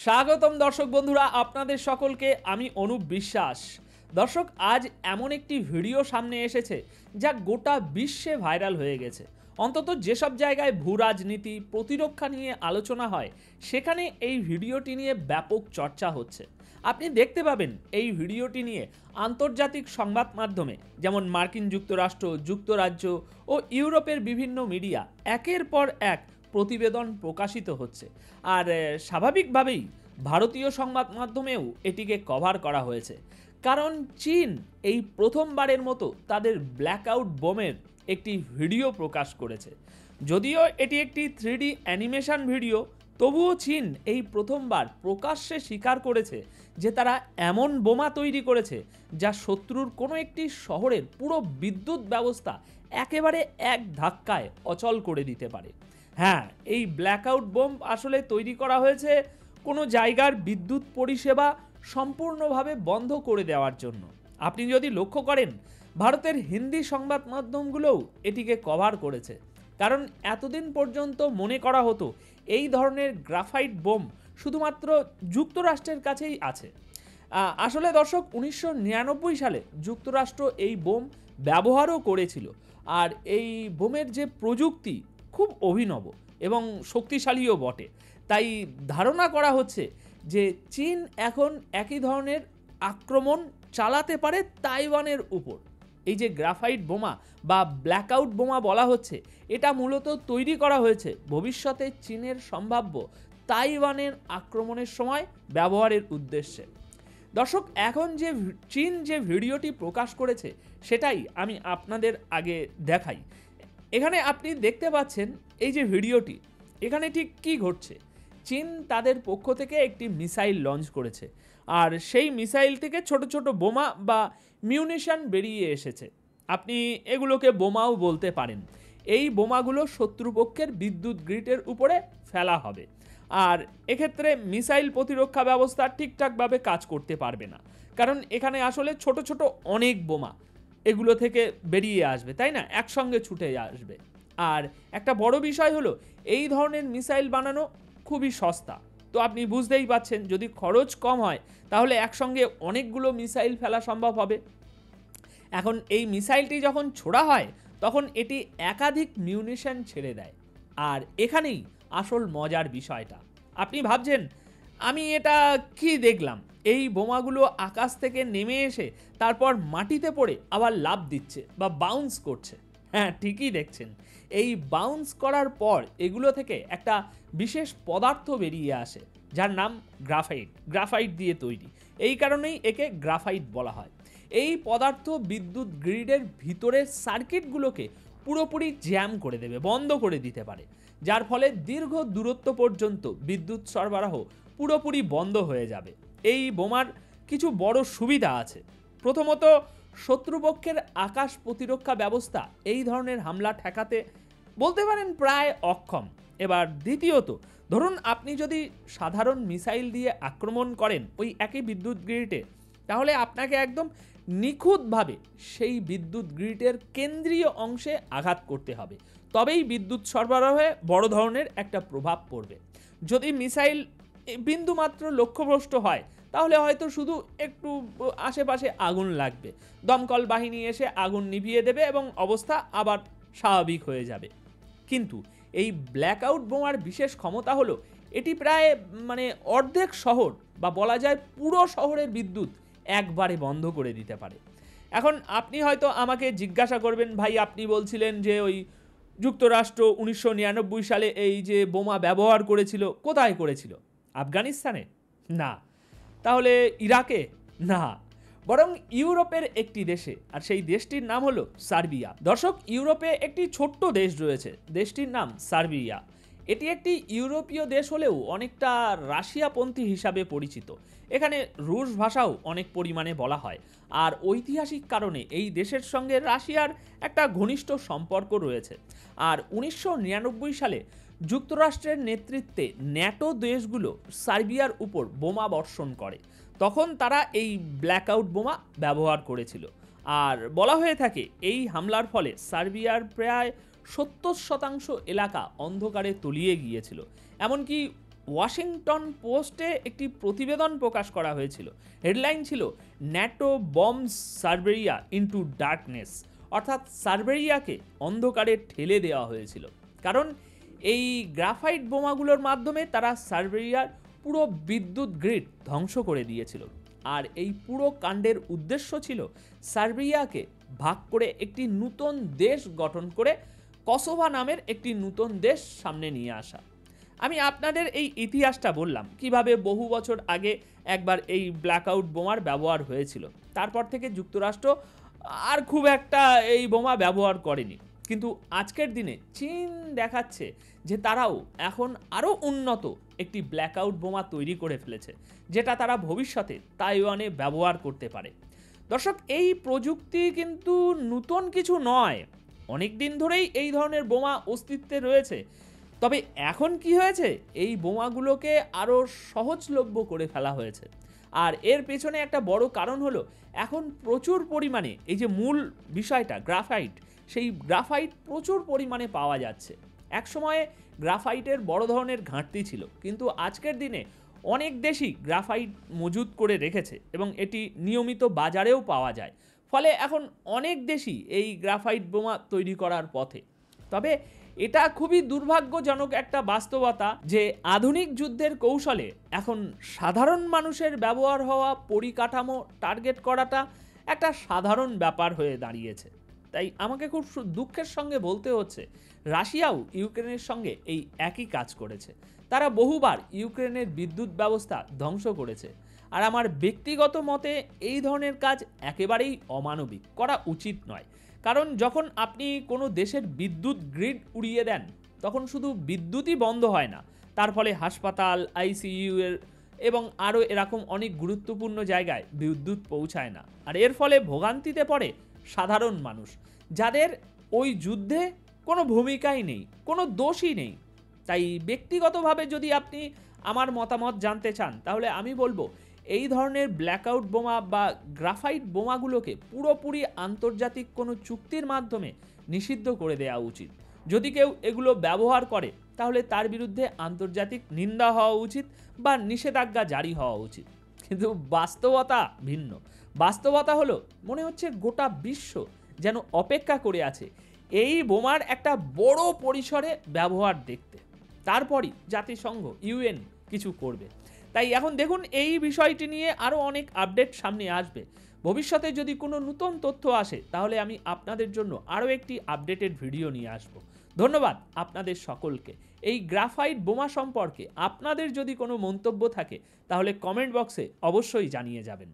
স্বাগতম দর্শক বন্ধুরা, আপনাদের সকলকে আমি অনুপ বিশ্বাস। দর্শক, আজ এমন একটি ভিডিও সামনে এসেছে যা গোটা বিশ্বে ভাইরাল হয়ে গেছে। অন্তত যেসব জায়গায় ভূ রাজনীতি প্রতিরক্ষা নিয়ে আলোচনা হয় সেখানে এই ভিডিওটি নিয়ে ব্যাপক চর্চা হচ্ছে। আপনি দেখতে পাবেন এই ভিডিওটি নিয়ে আন্তর্জাতিক সংবাদ মাধ্যমে যেমন মার্কিন যুক্তরাষ্ট্র, যুক্তরাজ্য ও ইউরোপের বিভিন্ন মিডিয়া একের পর এক প্রতিবেদন প্রকাশিত হচ্ছে। আর স্বাভাবিকভাবেই ভারতীয় সংবাদ মাধ্যমেও এটিকে কভার করা হয়েছে, কারণ চীন এই প্রথমবারের মতো তাদের ব্ল্যাকআউট বোমের একটি ভিডিও প্রকাশ করেছে। যদিও এটি একটি 3D অ্যানিমেশন ভিডিও, তবুও চীন এই প্রথমবার প্রকাশ্যে স্বীকার করেছে যে তারা এমন বোমা তৈরি করেছে যা শত্রুর কোনো একটি শহরের পুরো বিদ্যুৎ ব্যবস্থা একেবারে এক ধাক্কায় অচল করে দিতে পারে। হ্যাঁ, এই ব্ল্যাকআউট বোম আসলে তৈরি করা হয়েছে কোনো জায়গার বিদ্যুৎ পরিষেবা সম্পূর্ণভাবে বন্ধ করে দেওয়ার জন্য। আপনি যদি লক্ষ্য করেন, ভারতের হিন্দি সংবাদ মাধ্যমগুলোও এটিকে কভার করেছে, কারণ এতদিন পর্যন্ত মনে করা হতো এই ধরনের গ্রাফাইট বোম শুধুমাত্র যুক্তরাষ্ট্রের কাছেই আছে। আসলে দর্শক, 1999 সালে যুক্তরাষ্ট্র এই বোম ব্যবহারও করেছিল। আর এই বোমের যে প্রযুক্তি খুব অভিনব এবং শক্তিশালীও বটে। তাই ধারণা করা হচ্ছে যে চীন এখন একই ধরনের আক্রমণ চালাতে পারে তাইওয়ানের উপর। এই যে গ্রাফাইট বোমা বা ব্ল্যাকআউট বোমা বলা হচ্ছে, এটা মূলত তৈরি করা হয়েছে ভবিষ্যতে চীনের সম্ভাব্য তাইওয়ানের আক্রমণের সময় ব্যবহারের উদ্দেশ্যে। দর্শক, এখন যে চীন যে ভিডিওটি প্রকাশ করেছে সেটাই আমি আপনাদের আগে দেখাই। এখানে আপনি দেখতে পাচ্ছেন এই যে ভিডিওটি, এখানে ঠিক কী ঘটছে। চীন তাদের পক্ষ থেকে একটি মিসাইল লঞ্চ করেছে, আর সেই মিসাইল থেকে ছোট ছোট বোমা বা মিউনিশন বেরিয়ে এসেছে। আপনি এগুলোকে বোমাও বলতে পারেন। এই বোমাগুলো শত্রুপক্ষের বিদ্যুৎ গ্রিডের উপরে ফেলা হবে, আর এক্ষেত্রে মিসাইল প্রতিরক্ষা ব্যবস্থা ঠিকঠাকভাবে কাজ করতে পারবে না, কারণ এখানে আসলে ছোট ছোট অনেক বোমা এগুলো থেকে বেরিয়ে আসবে, তাই না, একসঙ্গে ছুটে আসবে। আর একটা বড় বিষয় হলো, এই ধরনের মিসাইল বানানো খুবই সস্তা। তো আপনি বুঝতেই পাচ্ছেন, যদি খরচ কম হয় তাহলে একসঙ্গে অনেকগুলো মিসাইল ফেলা সম্ভব হবে। এখন এই মিসাইলটি যখন ছোড়া হয় তখন এটি একাধিক মিউনিশন ছেড়ে দেয়। আর এখানেই আসল মজার বিষয়টা। আপনি ভাবছেন আমি এটা কি দেখলাম, এই বোমাগুলো আকাশ থেকে নেমে এসে তারপর মাটিতে পড়ে আবার লাফ দিচ্ছে বা বাউন্স করছে। হ্যাঁ, ঠিকই দেখছেন। এই বাউন্স করার পর এগুলো থেকে একটা বিশেষ পদার্থ বেরিয়ে আসে যার নাম গ্রাফাইট দিয়ে তৈরি। এই কারণেই একে গ্রাফাইট বলা হয়। এই পদার্থ বিদ্যুৎ গ্রিডের ভিতরের সার্কিটগুলোকে পুরোপুরি জ্যাম করে দেবে, বন্ধ করে দিতে পারে, যার ফলে দীর্ঘ দূরত্ব পর্যন্ত বিদ্যুৎ সরবরাহ পুরোপুরি বন্ধ হয়ে যাবে। এই বোমার কিছু বড় সুবিধা আছে। প্রথমত, শত্রুপক্ষের আকাশ প্রতিরক্ষা ব্যবস্থা এই ধরনের হামলা ঠেকাতে বলতে পারেন প্রায় অক্ষম। এবার দ্বিতীয়ত, ধরুন আপনি যদি সাধারণ মিসাইল দিয়ে আক্রমণ করেন ওই একই বিদ্যুৎ গ্রিডে, তাহলে আপনাকে একদম নিখুঁতভাবে সেই বিদ্যুৎ গ্রিডের কেন্দ্রীয় অংশে আঘাত করতে হবে, তবেই বিদ্যুৎ সরবরাহে বড় ধরনের একটা প্রভাব পড়বে। যদি মিসাইল বিন্দুমাত্র লক্ষ্যভ্রষ্ট হয় তাহলে হয়তো শুধু একটু আশেপাশে আগুন লাগবে, দমকল বাহিনী এসে আগুন নিভিয়ে দেবে এবং অবস্থা আবার স্বাভাবিক হয়ে যাবে। কিন্তু এই ব্ল্যাকআউট বোমার বিশেষ ক্ষমতা হলো, এটি প্রায় অর্ধেক শহর বা বলা যায় পুরো শহরের বিদ্যুৎ একবারে বন্ধ করে দিতে পারে। এখন আপনি হয়তো আমাকে জিজ্ঞাসা করবেন, ভাই আপনি বলছিলেন যে ওই যুক্তরাষ্ট্র 1999 সালে এই যে বোমা ব্যবহার করেছিল, কোথায় করেছিল? আফগানিস্তানে? না। তাহলে ইরাকে? না, বরং ইউরোপের একটি দেশে, আর সেই দেশটির নাম হলো সার্বিয়া। দর্শক, ইউরোপে একটি ছোট্ট দেশ রয়েছে, দেশটির নাম সার্বিয়া। এটি একটি ইউরোপীয় দেশ হলেও অনেকটা রাশিয়াপন্থী হিসাবে পরিচিত। এখানে রুশ ভাষাও অনেক পরিমাণে বলা হয়, আর ঐতিহাসিক কারণে এই দেশের সঙ্গে রাশিয়ার একটা ঘনিষ্ঠ সম্পর্ক রয়েছে। আর 1999 সালে যুক্তরাষ্ট্রের নেতৃত্বে ন্যাটো দেশগুলো সার্বিয়ার উপর বোমা বর্ষণ করে, তখন তারা এই ব্ল্যাকআউট বোমা ব্যবহার করেছিল। আর বলা হয়ে থাকে এই হামলার ফলে সার্বিয়ার প্রায় 70% এলাকা অন্ধকারে তলিয়ে গিয়েছিল। এমনকি ওয়াশিংটন পোস্টে একটি প্রতিবেদন প্রকাশ করা হয়েছিল। হেডলাইন ছিল ন্যাটো বম্বস সার্বেরিয়া ইনটু ডার্কনেস, অর্থাৎ সার্বেরিয়াকে অন্ধকারে ঠেলে দেওয়া হয়েছিল। কারণ এই গ্রাফাইট বোমাগুলোর মাধ্যমে তারা সার্বেরিয়ার পুরো বিদ্যুৎ গ্রিড ধ্বংস করে দিয়েছিল। আর এই পুরো কাণ্ডের উদ্দেশ্য ছিল সার্বিয়াকে ভাগ করে একটি নতুন দেশ গঠন করে কসোভো নামের একটি নতুন দেশ সামনে নিয়ে আসা। আমি আপনাদের এই ইতিহাসটা বললাম কিভাবে বহু বছর আগে একবার এই ব্ল্যাকআউট বোমার ব্যবহার হয়েছিল। তারপর থেকে যুক্তরাষ্ট্র আর খুব একটা এই বোমা ব্যবহার করেনি। কিন্তু আজকের দিনে চীন দেখাচ্ছে যে তারাও এখন আরও উন্নত একটি ব্ল্যাকআউট বোমা তৈরি করে ফেলেছে, যেটা তারা ভবিষ্যতে তাইওয়ানে ব্যবহার করতে পারে। দর্শক, এই প্রযুক্তি কিন্তু নতুন কিছু নয়, অনেক দিন ধরেই এই ধরনের বোমা অস্তিত্বে রয়েছে। তবে এখন কি হয়েছে, এই বোমাগুলোকে আরও সহজলভ্য করে ফেলা হয়েছে। আর এর পেছনে একটা বড় কারণ হলো এখন প্রচুর পরিমাণে এই যে মূল বিষয়টা গ্রাফাইট, সেই গ্রাফাইট প্রচুর পরিমাণে পাওয়া যাচ্ছে। এক সময়ে গ্রাফাইটের বড় ধরনের ঘাটতি ছিল, কিন্তু আজকের দিনে অনেক দেশই গ্রাফাইট মজুত করে রেখেছে এবং এটি নিয়মিত বাজারেও পাওয়া যায়। ফলে এখন অনেক দেশই এই গ্রাফাইট বোমা তৈরি করার পথে। তবে এটা খুবই দুর্ভাগ্যজনক একটা বাস্তবতা যে আধুনিক যুদ্ধের কৌশলে এখন সাধারণ মানুষের ব্যবহার হওয়া পরিকাঠামো টার্গেট করাটা একটা সাধারণ ব্যাপার হয়ে দাঁড়িয়েছে। তাই আমাকে খুব দুঃখের সঙ্গে বলতে হচ্ছে, রাশিয়াও ইউক্রেনের সঙ্গে এই একই কাজ করেছে। তারা বহুবার ইউক্রেনের বিদ্যুৎ ব্যবস্থা ধ্বংস করেছে। আর আমার ব্যক্তিগত মতে এই ধরনের কাজ একেবারেই অমানবিক, করা উচিত নয়। কারণ যখন আপনি কোনো দেশের বিদ্যুৎ গ্রিড উড়িয়ে দেন, তখন শুধু বিদ্যুৎই বন্ধ হয় না, তার ফলে হাসপাতাল, আইসিইউ এবং আরও এরকম অনেক গুরুত্বপূর্ণ জায়গায় বিদ্যুৎ পৌঁছায় না। আর এর ফলে ভোগান্তিতে পড়ে সাধারণ মানুষ, যাদের ওই যুদ্ধে কোনো ভূমিকাই নেই, কোনো দোষই নেই। তাই ব্যক্তিগতভাবে যদি আপনি আমার মতামত জানতে চান, তাহলে আমি বলবো এই ধরনের ব্ল্যাকআউট বোমা বা গ্রাফাইট বোমাগুলোকে পুরোপুরি আন্তর্জাতিক কোনো চুক্তির মাধ্যমে নিষিদ্ধ করে দেওয়া উচিত। যদি কেউ এগুলো ব্যবহার করে, তাহলে তার বিরুদ্ধে আন্তর্জাতিক নিন্দা হওয়া উচিত বা নিষেধাজ্ঞা জারি হওয়া উচিত। কিন্তু বাস্তবতা ভিন্ন। বাস্তবতা হলো মনে হচ্ছে গোটা বিশ্ব যেন অপেক্ষা করে আছে এই বোমার একটা বড় পরিসরে ব্যবহার দেখতে, তারপরই জাতিসংঘ, ইউএন কিছু করবে। তাই এখন দেখুন, এই বিষয়টি নিয়ে আরও অনেক আপডেট সামনে আসবে। ভবিষ্যতে যদি কোনো নতুন তথ্য আসে, তাহলে আমি আপনাদের জন্য আরও একটি আপডেটেড ভিডিও নিয়ে আসব। ধন্যবাদ আপনাদের সকলকে। এই গ্রাফাইট বোমা সম্পর্কে আপনাদের যদি কোনো মন্তব্য থাকে, তাহলে কমেন্ট বক্সে অবশ্যই জানিয়ে যাবেন।